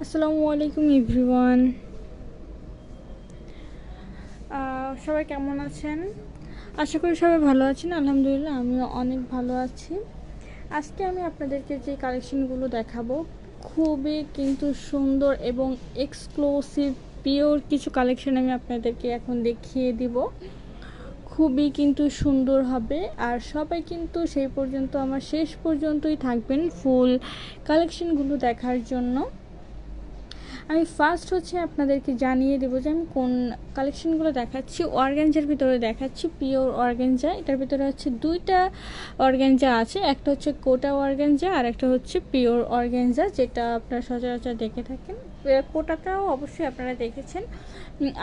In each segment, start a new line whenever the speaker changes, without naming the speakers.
আসসালামু আলাইকুম এভরিওয়ান। সবাই কেমন আছেন? আশা করি সবাই ভালো আছেন। আলহামদুলিল্লাহ আমিও অনেক ভালো আছি। আজকে আমি আপনাদেরকে যে কালেকশনগুলো দেখাবো খুবই কিন্তু সুন্দর এবং এক্সক্লুসিভ পিওর কিছু কালেকশন আমি আপনাদেরকে এখন দেখিয়ে দিব। খুবই কিন্তু সুন্দর হবে আর সবাই কিন্তু সেই পর্যন্ত আমার শেষ পর্যন্তই থাকবেন ফুল কালেকশনগুলো দেখার জন্য। আমি ফার্স্ট আপনাদেরকে জানিয়ে দেবো যে আমি কোন কালেকশনগুলো দেখাচ্ছি। অর্গানজার ভিতরে দেখাচ্ছি পিওর অর্গানজা। এটার ভিতরে দুইটা অর্গানজা আছে, একটা কোটা অর্গানজা আর একটা পিওর অর্গানজা, যেটা আপনারা সচরাচর দেখে থাকেন। কোটাটাও অবশ্যই আপনারা দেখেছেন।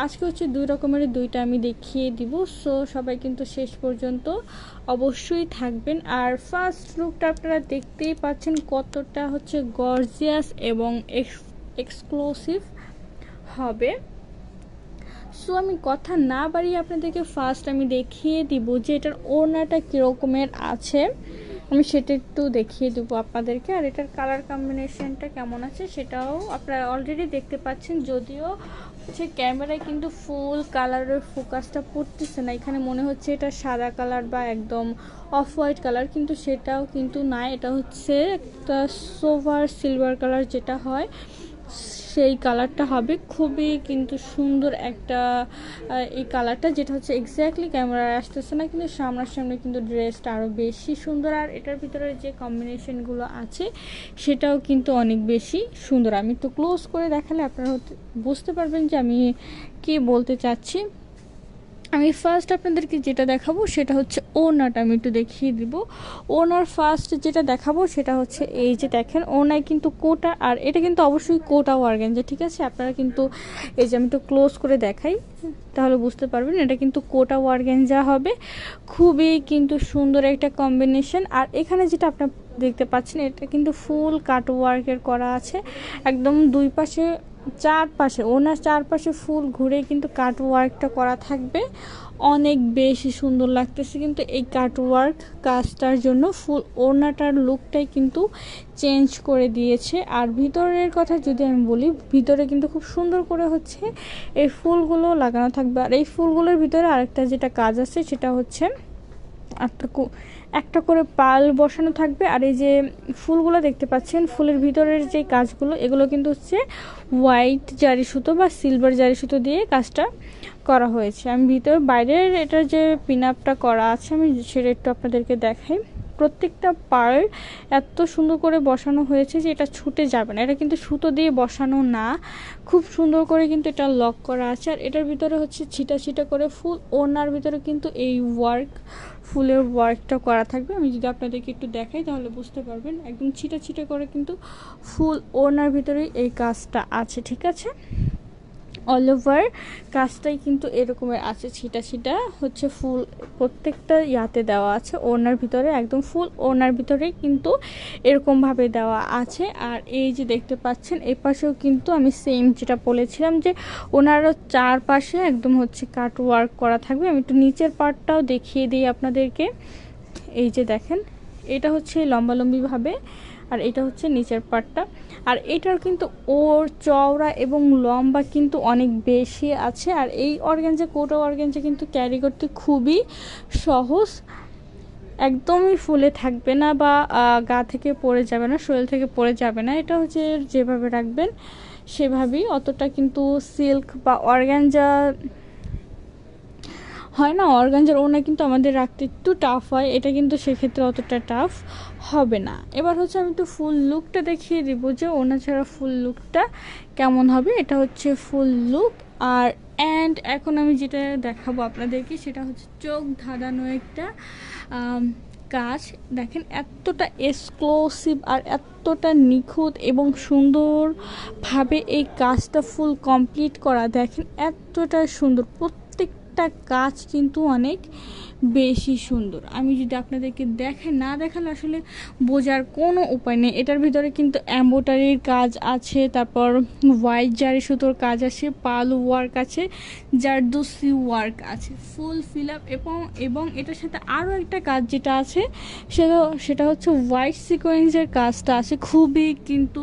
আজকে দুই রকমের দুইটা আমি দেখিয়ে দিব। সো সবাই কিন্তু শেষ পর্যন্ত অবশ্যই থাকবেন। আর ফার্স্ট লুকটা আপনারা দেখতেই পাচ্ছেন কতটা গর্জিয়াস এবং এক্সক্লুসিভ হবে। সো আমি কথা না বাড়িয়ে আপনাদেরকে ফার্স্ট আমি দেখিয়ে দিব যে এটার ওড়নাটা কীরকমের আছে, আমি সেটা একটু দেখিয়ে দেবো আপনাদেরকে। আর এটার কালার কম্বিনেশনটা কেমন আছে সেটাও আপনারা অলরেডি দেখতে পাচ্ছেন। যদিও ক্যামেরায় কিন্তু ফুল কালারের ফোকাসটা পড়তেছে না, এখানে মনে হচ্ছে এটা সাদা কালার বা একদম অফ হোয়াইট কালার, কিন্তু সেটাও কিন্তু না। এটা একটা সোভার সিলভার কালার যেটা হয় সেই কালারটা হবে। খুবই কিন্তু সুন্দর একটা এই কালারটা, যেটা এক্স্যাক্টলি ক্যামেরায় আসতেছে না, কিন্তু সামনাসামনি কিন্তু ড্রেসটা আরও বেশি সুন্দর। আর এটার ভিতরে যে কম্বিনেশনগুলো আছে সেটাও কিন্তু অনেক বেশি সুন্দর। আমি একটু ক্লোজ করে দেখালে আপনারা বুঝতে পারবেন যে আমি কি বলতে চাচ্ছি। আমি ফার্স্ট আপনাদেরকে যেটা দেখাবো সেটা ওড়নাটা আমি একটু দেখিয়ে দিব। ওড়নার ফার্স্ট যেটা দেখাবো সেটা এই যে দেখেন, ওড়নায় কিন্তু কোটা, আর এটা কিন্তু অবশ্যই কোটা অর্গানজা, ঠিক আছে? আপনারা কিন্তু এই যে আমি একটু ক্লোজ করে দেখাই তাহলে বুঝতে পারবেন, এটা কিন্তু কোটা অর্গানজা হবে। খুবই কিন্তু সুন্দর একটা কম্বিনেশন। আর এখানে যেটা আপনারা দেখতে পাচ্ছেন এটা কিন্তু ফুল কাট ওয়ার্কের করা আছে, একদম দুই পাশে চারপাশে, ওনার চারপাশে ফুল ঘুরে কিন্তু কাট ওয়ার্কটা করা থাকবে। অনেক বেশি সুন্দর লাগতেছে কিন্তু এই কাট ওয়ার্ক কাজটার জন্য ফুল ওড়নাটার লুকটাই কিন্তু চেঞ্জ করে দিয়েছে। আর ভিতরের কথা যদি আমি বলি, ভিতরে কিন্তু খুব সুন্দর করে এই ফুলগুলো লাগানো থাকবে। আর এই ফুলগুলোর ভিতরে আরেকটা যেটা কাজ আছে সেটা একটা করে পাল বসানো থাকবে। আর এই যে ফুলগুলো দেখতে পাচ্ছেন, ফুলের ভিতরের যে কাজগুলো এগুলো কিন্তু হোয়াইট জারি সুতো বা সিলভার জারি সুতো দিয়ে কাজটা করা হয়েছে। আমি বাইরের এটার যে পিন আপটা করা আছে আমি সেটা একটু আপনাদেরকে দেখাই। প্রত্যেকটা পার্ল এত সুন্দর করে বসানো হয়েছে যে এটা ছুটে যাবে না। এটা কিন্তু সুতো দিয়ে বসানো না, খুব সুন্দর করে কিন্তু এটা লক করা আছে। আর এটার ভিতরে ছিটা ছিটা করে ফুল ওড়নার ভিতরে কিন্তু এই ফুলের ওয়ার্কটা করা থাকবে। আমি যদি আপনাদেরকে একটু দেখাই তাহলে বুঝতে পারবেন, একদম ছিটা ছিটা করে কিন্তু ফুল ওড়নার ভিতরে এই কাজটা আছে, ঠিক আছে? অল ওভার কাজটাই কিন্তু এরকমের আছে, ছিটা ছিটা ফুল প্রত্যেকটা ইয়াতে দেওয়া আছে ওড়নার ভিতরে, একদম ফুল ওড়নার ভিতরে কিন্তু এরকমভাবে দেওয়া আছে। আর এই যে দেখতে পাচ্ছেন এই পাশেও কিন্তু আমি সেম যেটা বলেছিলাম যে ওনারও চারপাশে একদম কাট ওয়ার্ক করা থাকবে। আমি একটু নিচের পার্টটাও দেখিয়ে দিই আপনাদেরকে। এই যে দেখেন, এটা লম্বালম্বিভাবে, আর এটা নিচের পার্টটা। আর এটার কিন্তু ওর চওড়া এবং লম্বা কিন্তু অনেক বেশি আছে। আর এই অর্গানজা, কোটা অর্গানজা কিন্তু ক্যারি করতে খুবই সহজ, একদমই ফুলে থাকবে না বা গা থেকে পড়ে যাবে না, শরীর থেকে পড়ে যাবে না। এটা যেভাবে রাখবেন সেভাবেই, অতটা কিন্তু সিল্ক বা অর্গানজা হয় না, অর্গানজার ওড়না কিন্তু আমাদের রাখতে একটু টাফ হয়, এটা কিন্তু সেক্ষেত্রে অতটা টাফ হবে না। এবার আমি একটু ফুল লুকটা দেখিয়ে দিব যে ওড়না ছাড়া ফুল লুকটা কেমন হবে। এটা ফুল লুক। আর এখন আমি যেটা দেখাবো আপনাদেরকে সেটা চোখ ধাঁধানো একটা কাজ। দেখেন এতটা এক্সক্লুসিভ আর এতটা নিখুঁত এবং সুন্দরভাবে এই কাজটা ফুল কমপ্লিট করা। দেখেন এতটা সুন্দর, প্রত্যেকটা কাজ কিন্তু অনেক বেশি সুন্দর। আমি যদি আপনাদেরকে না দেখালে আসলে বোঝার কোনো উপায় নেই। এটার ভিতরে কিন্তু এমব্রয়ডারির কাজ আছে, তারপর হোয়াইট জারি সুতোর কাজ আছে, পাল ওয়ার্ক আছে, জারদোসি ওয়ার্ক আছে, ফুল ফিল আপ এবং এটার সাথে আরও একটা কাজ যেটা আছে সেটা হচ্ছে হোয়াইট সিকোয়েন্সের কাজটা আছে। খুবই কিন্তু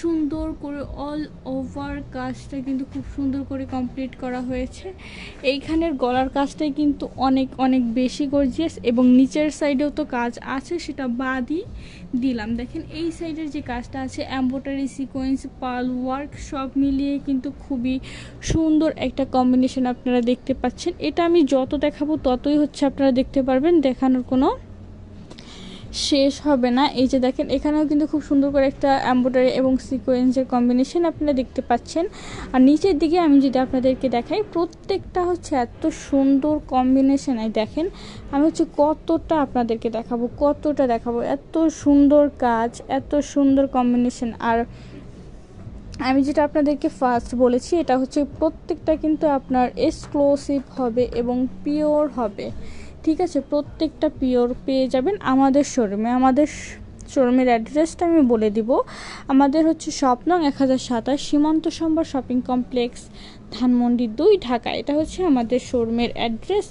সুন্দর করে অল ওভার কাজটা কিন্তু খুব সুন্দর করে কমপ্লিট করা হয়েছে। এইখানের গলার কাজটাই কিন্তু অনেক অনেক বেশি গর্জিয়াস, এবং নিচের সাইডেও তো কাজ আছে, সেটা বাদই দিলাম। দেখেন এই সাইডের যে কাজটা আছে, এমব্রয়ডারি, সিকোয়েন্স, পার্ল ওয়ার্ক সব মিলিয়ে কিন্তু খুবই সুন্দর একটা কম্বিনেশন আপনারা দেখতে পাচ্ছেন। এটা আমি যত দেখাবো ততই হচ্ছে আপনারা দেখতে পারবেন, দেখানোর কোনো শেষ হবে না। এই যে দেখেন এখানেও কিন্তু খুব সুন্দর করে একটা এমব্রয়ডারি এবং সিকোয়েন্সের কম্বিনেশন আপনারা দেখতে পাচ্ছেন। আর নিচের দিকে আমি যদি আপনাদেরকে দেখাই, প্রত্যেকটা হচ্ছে এত সুন্দর কম্বিনেশন। দেখেন আমি হচ্ছে কতটা আপনাদেরকে দেখাবো, এত সুন্দর কাজ, এত সুন্দর কম্বিনেশন। আর আমি যেটা আপনাদেরকে ফার্স্ট বলেছি, এটা হচ্ছে প্রত্যেকটা কিন্তু আপনার এক্সক্লুসিভ হবে এবং পিওর হবে, ঠিক আছে? প্রত্যেকটা পিওর পেয়ে যাবেন আমাদের শোরুমের অ্যাড্রেসটা আমি বলে দিব। আমাদের হচ্ছে শপ নং 1027 সীমান্ত সম্ভার শপিং কমপ্লেক্স, ধানমন্ডি 2, ঢাকা। এটা হচ্ছে আমাদের শোরুমের অ্যাড্রেস।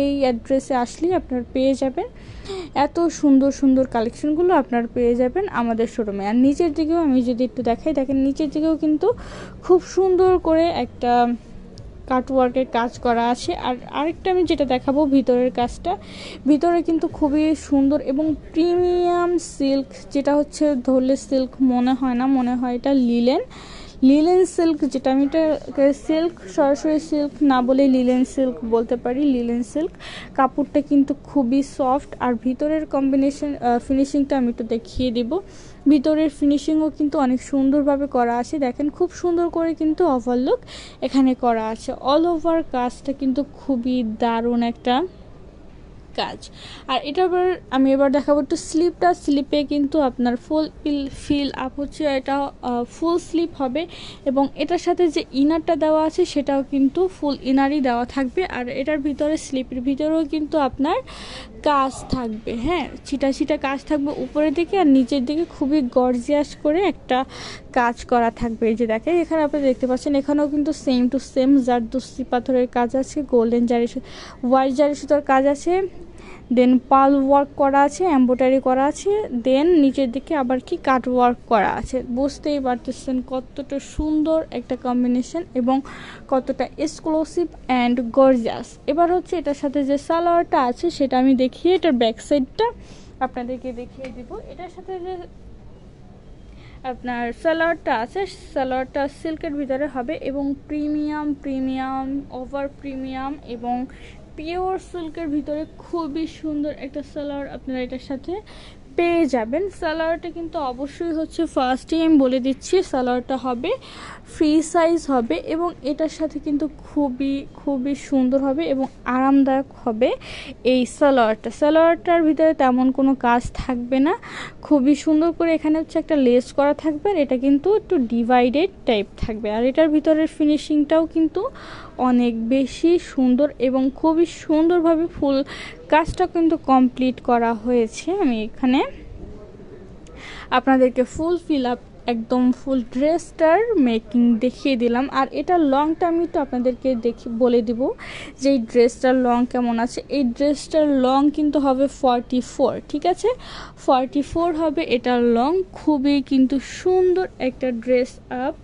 এই অ্যাড্রেসে আসলেই আপনার পেয়ে যাবেন এত সুন্দর সুন্দর কালেকশনগুলো আপনার পেয়ে যাবেন আমাদের শোরুমে। আর নিচের দিকেও আমি যদি একটু দেখাই, দেখেন নিচের দিকেও কিন্তু খুব সুন্দর করে একটা কাটওয়ার্কের কাজ করা আছে। আর আরেকটা আমি যেটা দেখাবো, ভিতরের কাজটা, ভিতরে কিন্তু খুবই সুন্দর এবং প্রিমিয়াম সিল্ক, যেটা হচ্ছে ধরলে সিল্ক মনে হয় না, মনে হয় এটা লিলেন সিল্ক, যেটা আমি এটা সিল্ক, সরাসরি সিল্ক না বলে লিলেন সিল্ক বলতে পারি। লিলেন সিল্ক কাপড়টা কিন্তু খুবই সফট। আর ভিতরের ফিনিশিংটা আমি একটু দেখিয়ে দিব। ভিতরের ফিনিশিংও কিন্তু অনেক সুন্দরভাবে করা আছে। দেখেন খুব সুন্দর করে কিন্তু ওভারলুক এখানে করা আছে। অল ওভার কাজটা কিন্তু খুবই দারুণ একটা কাজ। আর আমি এবার দেখাবো একটু স্লিপে কিন্তু আপনার ফুল ফিল আপ হচ্ছে, এটা ফুল স্লিপ হবে এবং এটার সাথে যে ইনারটা দেওয়া আছে সেটাও কিন্তু ফুল ইনারই দেওয়া থাকবে। আর এটার ভিতরে স্লিপের ভিতরেও কিন্তু আপনার কাজ থাকবে, হ্যাঁ, ছিটা কাজ থাকবে উপরের দিকে, আর নিচের দিকে খুবই গর্জিয়াস করে একটা কাজ করা থাকবে। এই যে দেখেন এখানে আপনি দেখতে পাচ্ছেন, এখানেও কিন্তু সেম টু সেম জারদোসি পাথরের কাজ আছে, গোল্ডেন হোয়াইট জারি সুতার কাজ আছে, দেন পাল ওয়ার্ক করা আছে, এমব্রয়ডারি করা আছে, দেন নিচের দিকে আবার কি কাট ওয়ার্ক করা আছে। বুঝতেই পারতেছেন কতটা সুন্দর একটা কম্বিনেশন এবং কতটা এক্সক্লুসিভ অ্যান্ড গর্জিয়াস। এবার হচ্ছে এটার সাথে যে সালোয়ারটা আছে সেটা আমি দেখিয়ে, এটার ব্যাক সাইডটা আপনাদেরকে দেখিয়ে দিব। এটার সাথে যে আপনার সালোয়ারটা আছে, সালোয়ারটা সিল্কের ভিতরে হবে এবং প্রিমিয়াম ওভার প্রিমিয়াম এবং পিওর সিল্কের ভিতরে খুবই সুন্দর একটা সালোয়ার আপনারা এটার সাথে পেয়ে যাবেন। সালোয়ারটা কিন্তু অবশ্যই হচ্ছে ফার্স্টেই আমি বলে দিচ্ছি, সালোয়ারটা হবে ফ্রি সাইজ হবে এবং এটার সাথে কিন্তু খুবই সুন্দর হবে এবং আরামদায়ক হবে এই সালোয়ারটার ভিতরে তেমন কোনো কাজ থাকবে না, খুবই সুন্দর করে এখানে হচ্ছে একটা লেস করা থাকবে। আর এটা কিন্তু একটু ডিভাইডেড টাইপ থাকবে। আর এটার ভিতরের ফিনিশিংটাও কিন্তু অনেক বেশি সুন্দর এবং খুবই সুন্দরভাবে ফুল কাজটা কিন্তু কমপ্লিট করা হয়েছে। আমি এখানে আপনাদেরকে ফুল ফিল আপ একদম ফুল ড্রেসটার মেকিং দেখিয়ে দিলাম। আর এটা লংটা আমি তো আপনাদেরকে বলে দিব যে এই ড্রেসটার লং কেমন আছে। এই ড্রেসটার লং কিন্তু হবে 44, ঠিক আছে? 44 হবে এটার লং। খুবই কিন্তু সুন্দর একটা ড্রেস আপ।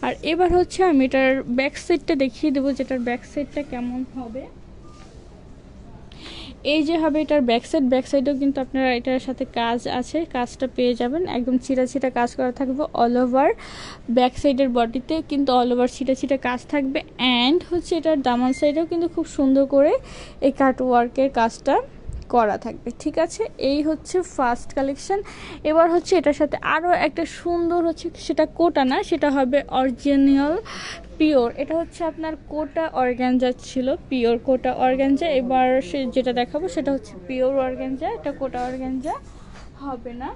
আর এবার হচ্ছে আমি এটার ব্যাক সাইডটা দেখিয়ে দেবো, যেটার ব্যাক সাইডটা কেমন হবে। এই যে হবে এটার ব্যাক সাইডেও কিন্তু আপনারা এটার সাথে কাজ আছে, কাজটা পেয়ে যাবেন, একদম ছিটা কাজ করা থাকবে অল ওভার। ব্যাক সাইডের বডিতে কিন্তু অল ওভার ছিটা কাজ থাকবে। অ্যান্ড হচ্ছে এটার দামান সাইডেও কিন্তু খুব সুন্দর করে এই কাট ওয়ার্কের কাজটা করা থাকবে, ঠিক আছে? এই হচ্ছে ফার্স্ট কালেকশন। এবার হচ্ছে এটার সাথে আরও একটা সুন্দর হচ্ছে, সেটা কোটা না, সেটা হবে অরিজিনাল পিওর। এটা হচ্ছে আপনার কোটা অর্গানজা ছিল, পিওর কোটা অর্গানজা। এবার যেটা দেখাবো সেটা হচ্ছে পিওর অর্গানজা, এটা কোটা অর্গানজা হবে না।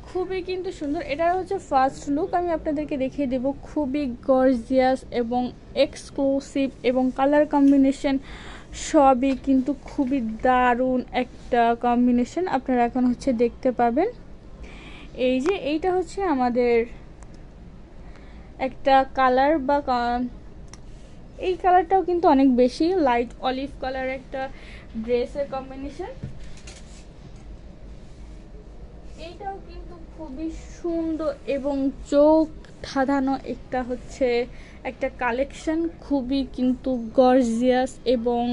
খুবই কিন্তু সুন্দর। এটা হচ্ছে ফার্স্ট লুক, আমি আপনাদেরকে দেখিয়ে দেব। খুবই গর্জিয়াস এবং এক্সক্লুসিভ এবং কালার কম্বিনেশন সবই কিন্তু খুবই দারুণ একটা কম্বিনেশন আপনারা এখন হচ্ছে দেখতে পাবেন। এই যে এইটা হচ্ছে আমাদের একটা কালার বা এই কালারটাও কিন্তু অনেক বেশি লাইট অলিভ কালার একটা ড্রেসের কম্বিনেশন। এইটাও কিন্তু খুবই সুন্দর এবং চোখ ধাঁধানো একটা হচ্ছে একটা কালেকশন, খুবই কিন্তু গর্জিয়াস এবং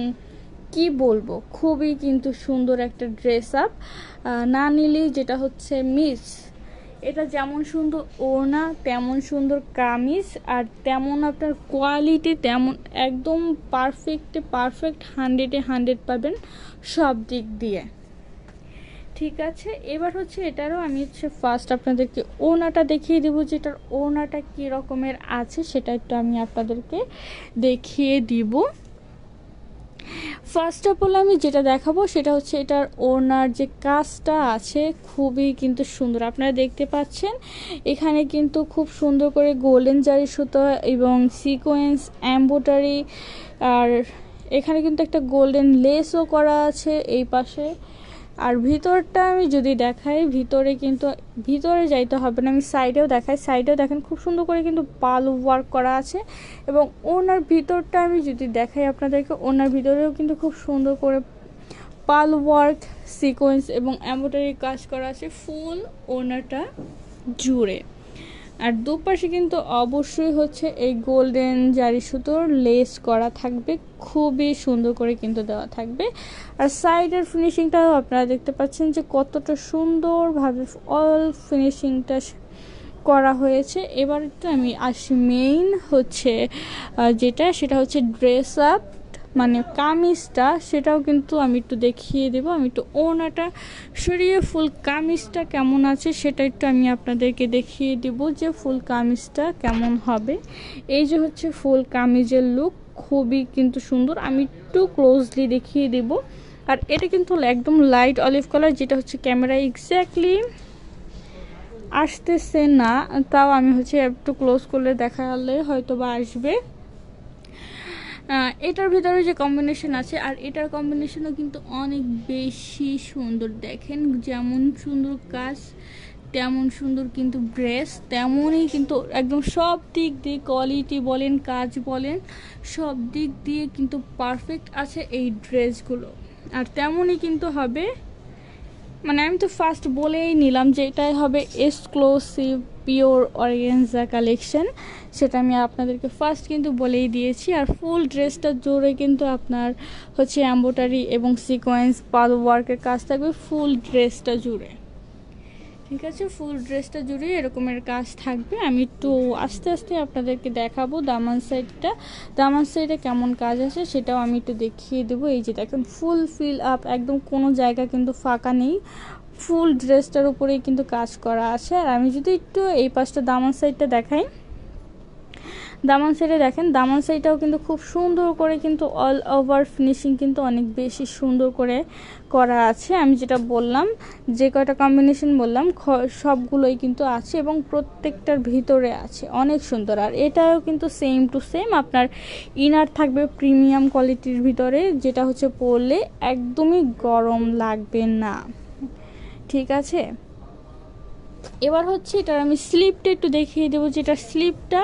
কি বলবো খুবই কিন্তু সুন্দর একটা ড্রেস আপ। না নিলেই যেটা হচ্ছে মিস। এটা যেমন সুন্দর ওড়না তেমন সুন্দর কামিজ আর তেমন আপনার কোয়ালিটি তেমন একদম পারফেক্ট 100-100 পাবেন সব দিক দিয়ে। ঠিক আছে, এবার হচ্ছে এটারও আমি হচ্ছে ফার্স্ট আপনাদেরকে ওড়নাটা দেখিয়ে দেবো, যেটার ওড়নাটা কী রকমের আছে সেটা একটু আমি আপনাদেরকে দেখিয়ে দিব। ফার্স্ট অফ অল আমি যেটা দেখাবো সেটা হচ্ছে এটার ওড়নার যে কাজটা আছে খুবই কিন্তু সুন্দর। আপনারা দেখতে পাচ্ছেন এখানে কিন্তু খুব সুন্দর করে গোল্ডেন জারি সুতো এবং সিকোয়েন্স এমব্রয়ডারি, আর এখানে কিন্তু একটা গোল্ডেন লেসও করা আছে এই পাশে। আর ভিতরটা আমি যদি দেখাই ভিতরে যাইতে হবে না, আমি সাইডেও দেখাই। সাইডেও দেখেন খুব সুন্দর করে কিন্তু পাল ওয়ার্ক করা আছে। এবং ওনার ভিতরটা আমি যদি দেখাই আপনাদেরকে, ওনার ভিতরেও কিন্তু খুব সুন্দর করে পাল ওয়ার্ক সিকোয়েন্স এবং এমব্রয়ডারি কাজ করা আছে ফুল ওনাটা জুড়ে। আর দুপাশে কিন্তু অবশ্যই হচ্ছে এই গোল্ডেন জারি সুতোর লেস করা থাকবে, খুবই সুন্দর করে কিন্তু দেওয়া থাকবে। আর সাইডের ফিনিশিংটাও আপনারা দেখতে পাচ্ছেন যে কতটা সুন্দরভাবে অল ফিনিশিংটা করা হয়েছে। এবার তো আমি আসি মেইন হচ্ছে সেটা হচ্ছে ড্রেস আপ মানে কামিজটা, সেটাও কিন্তু আমি একটু দেখিয়ে দেবো। আমি একটু ওড়নাটা সরিয়ে ফুল কামিজটা কেমন আছে সেটা একটু আমি আপনাদেরকে দেখিয়ে দেব যে ফুল কামিজটা কেমন হবে। এই যে হচ্ছে ফুল কামিজের লুক, খুবই কিন্তু সুন্দর। আমি একটু ক্লোজলি দেখিয়ে দেব। আর এটা কিন্তু একদম লাইট অলিভ কালার, যেটা হচ্ছে ক্যামেরায় এক্স্যাক্টলি আসতেছে না, তাও আমি হচ্ছে একটু ক্লোজ করলে দেখালে হয়তো বা আসবে। এটার ভিতরে যে কম্বিনেশন আছে আর এটার কম্বিনেশনও কিন্তু অনেক বেশি সুন্দর। দেখেন যেমন সুন্দর কাজ তেমন সুন্দর কিন্তু ড্রেস, তেমনই কিন্তু একদম সব দিক দিয়ে কোয়ালিটি বলেন কাজ বলেন সব দিক দিয়ে কিন্তু পারফেক্ট আছে এই ড্রেসগুলো। আর তেমনই কিন্তু হবে, মানে আমি তো ফার্স্ট বলেই নিলাম যে এটাই হবে এক্সক্লুসিভ পিওর অর্গানজা কালেকশন, সেটা আমি আপনাদেরকে ফার্স্ট কিন্তু বলেই দিয়েছি। আর ফুল ড্রেসটা জুড়ে কিন্তু আপনার হচ্ছে এমব্রয়ডারি এবং সিকোয়েন্স পাল ওয়ার্কের কাজ থাকবে ফুল ড্রেসটা জুড়ে। ঠিক আছে, ফুল ড্রেসটা জুড়ে এরকমের কাজ থাকবে। আমি একটু আস্তে আস্তে আপনাদেরকে দেখাবো দামান সাইডে কেমন কাজ আছে সেটাও আমি একটু দেখিয়ে দেবো। এই যে দেখেন ফুল ফিল আপ, একদম কোনো জায়গা কিন্তু ফাঁকা নেই, ফুল ড্রেসটার উপরেই কিন্তু কাজ করা আছে। আর আমি যদি একটু এই পাশটা দামান সাইডটা দেখাই, দামান সাইডে দেখেন দামান সাইডটাও কিন্তু খুব সুন্দর করে কিন্তু অল ওভার ফিনিশিং কিন্তু অনেক বেশি সুন্দর করে করা আছে। আমি যেটা বললাম যে কয়টা কম্বিনেশন বললাম সবগুলোই কিন্তু আছে এবং প্রত্যেকটার ভিতরে আছে অনেক সুন্দর। আর এটাও কিন্তু সেম টু সেম আপনার ইনার থাকবে প্রিমিয়াম কোয়ালিটির ভিতরে, যেটা হচ্ছে পরলে একদমই গরম লাগবে না। ঠিক আছে, এবার হচ্ছে এটার আমি স্লিপটা একটু দেখিয়ে দেবো যেটা স্লিপটা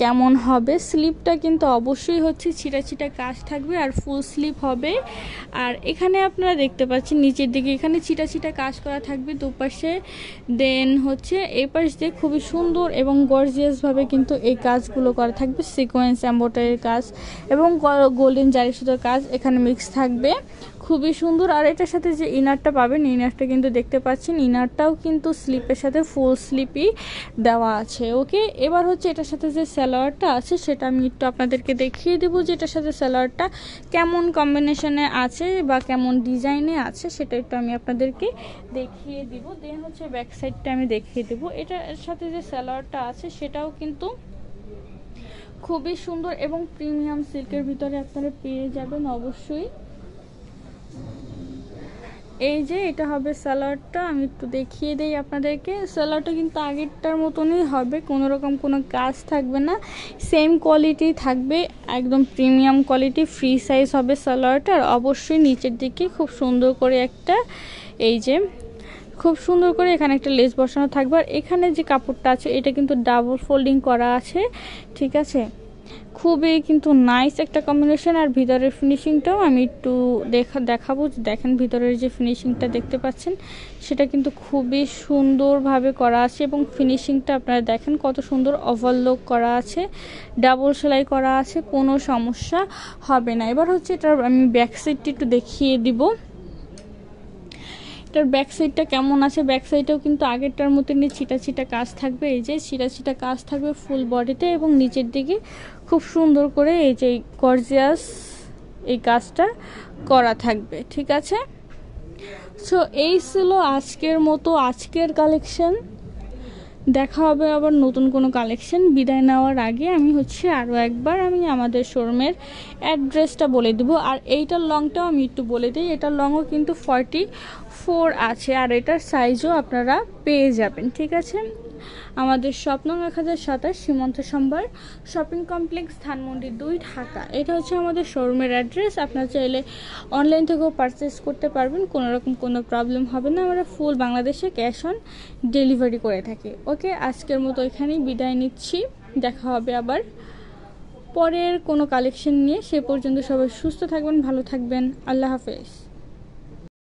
কেমন হবে। স্লিপটা কিন্তু অবশ্যই হচ্ছে ছিটা কাজ থাকবে আর ফুল স্লিপ হবে। আর এখানে আপনারা দেখতে পাচ্ছেন নিচের দিকে এখানে ছিটা কাজ করা থাকবে দুপাশে। দেন হচ্ছে এই পাশ দিয়ে খুবই সুন্দর এবং গর্জিয়াসভাবে কিন্তু এই কাজগুলো করা থাকবে, সিকোয়েন্স এমব্রয়ডারির কাজ এবং গোল্ডেন জারি সুতোর কাজ এখানে মিক্স থাকবে, খুবই সুন্দর। আর এটার সাথে যে ইনারটা পাবেন, ইনারটা কিন্তু দেখতে পাচ্ছেন ইনারটাও কিন্তু স্লিপের সাথে ফুল স্লিপই দেওয়া আছে। ওকে, এবার হচ্ছে এটার সাথে যে সালোয়ারটা আছে সেটা আমি একটু আপনাদেরকে দেখিয়ে দেবো যে এটার সাথে সালোয়ারটা কেমন কম্বিনেশনে আছে বা কেমন ডিজাইনে আছে সেটা একটু আমি আপনাদেরকে দেখিয়ে দিব। দেন হচ্ছে ব্যাক সাইডটা আমি দেখিয়ে দেবো। এটার সাথে যে সালোয়ারটা আছে সেটাও কিন্তু খুবই সুন্দর এবং প্রিমিয়াম সিল্কের ভিতরে আপনারা পেয়ে যাবেন অবশ্যই। এই যে এটা হবে সালোয়ারটা, আমি একটু দেখিয়ে দেই আপনাদেরকে। সালোয়ারটা কিন্তু আগেরটার মতনই হবে, কোনো রকম কোনো কাজ থাকবে না, সেম কোয়ালিটি থাকবে, একদম প্রিমিয়াম কোয়ালিটি, ফ্রি সাইজ হবে সালোয়ারটা। আর অবশ্যই নিচের দিকে খুব সুন্দর করে একটা, এই যে খুব সুন্দর করে এখানে একটা লেস বসানো থাকবে। আর এখানে যে কাপড়টা আছে এটা কিন্তু ডাবল ফোল্ডিং করা আছে, ঠিক আছে, খুবই কিন্তু নাইস একটা কম্বিনেশন। আর ভিতরের ফিনিশিংটাও আমি একটু দেখাবো। দেখেন ভিতরের যে ফিনিশিংটা দেখতে পাচ্ছেন সেটা কিন্তু খুবই সুন্দরভাবে করা আছে, এবং ফিনিশিংটা আপনারা দেখেন কত সুন্দর ওভারলোক করা আছে, ডাবল সেলাই করা আছে, কোনো সমস্যা হবে না। এবার হচ্ছে এটার আমি ব্যাক সাইডটি একটু দেখিয়ে দিব। এটার ব্যাক সাইডটা কেমন আছে, ব্যাক সাইডেও কিন্তু আগেরটার মতনই ছিটা ছিটা কাজ থাকবে, এই যে ছিটা ছিটা কাজ থাকবে ফুল বডিতে, এবং নিচের দিকে খুব সুন্দর করে এই যে গর্জিয়াস এই কাজটা করা থাকবে, ঠিক আছে। সো এই ছিল আজকের মতো আজকের কালেকশন। দেখা হবে আবার নতুন কোনো কালেকশন। বিদায় নেওয়ার আগে আমি হচ্ছে আরও একবার আমি আমাদের শোরুমের অ্যাড্রেসটা বলে দেবো। আর এইটার লংটাও আমি একটু বলে দিই, এটার লংও কিন্তু 44 আছে, আর এটার সাইজও আপনারা পেয়ে যাবেন, ঠিক আছে। আমাদের স্বপ্ন 1027 সীমন্ত সম্ভার শপিং কমপ্লেক্স, ধানমন্ডি 2, ঢাকা। এটা হচ্ছে আমাদের শোরুমের অ্যাড্রেস। আপনারা চাইলে অনলাইন থেকেও পারচেস করতে পারবেন, কোনো রকম কোনো প্রবলেম হবে না। আমরা ফুল বাংলাদেশে ক্যাশ অন ডেলিভারি করে থাকি। ওকে, আজকের মতো এখানেই বিদায় নিচ্ছি, দেখা হবে আবার পরের কোনো কালেকশন নিয়ে। সে পর্যন্ত সবাই সুস্থ থাকবেন, ভালো থাকবেন, আল্লাহ হাফেজ।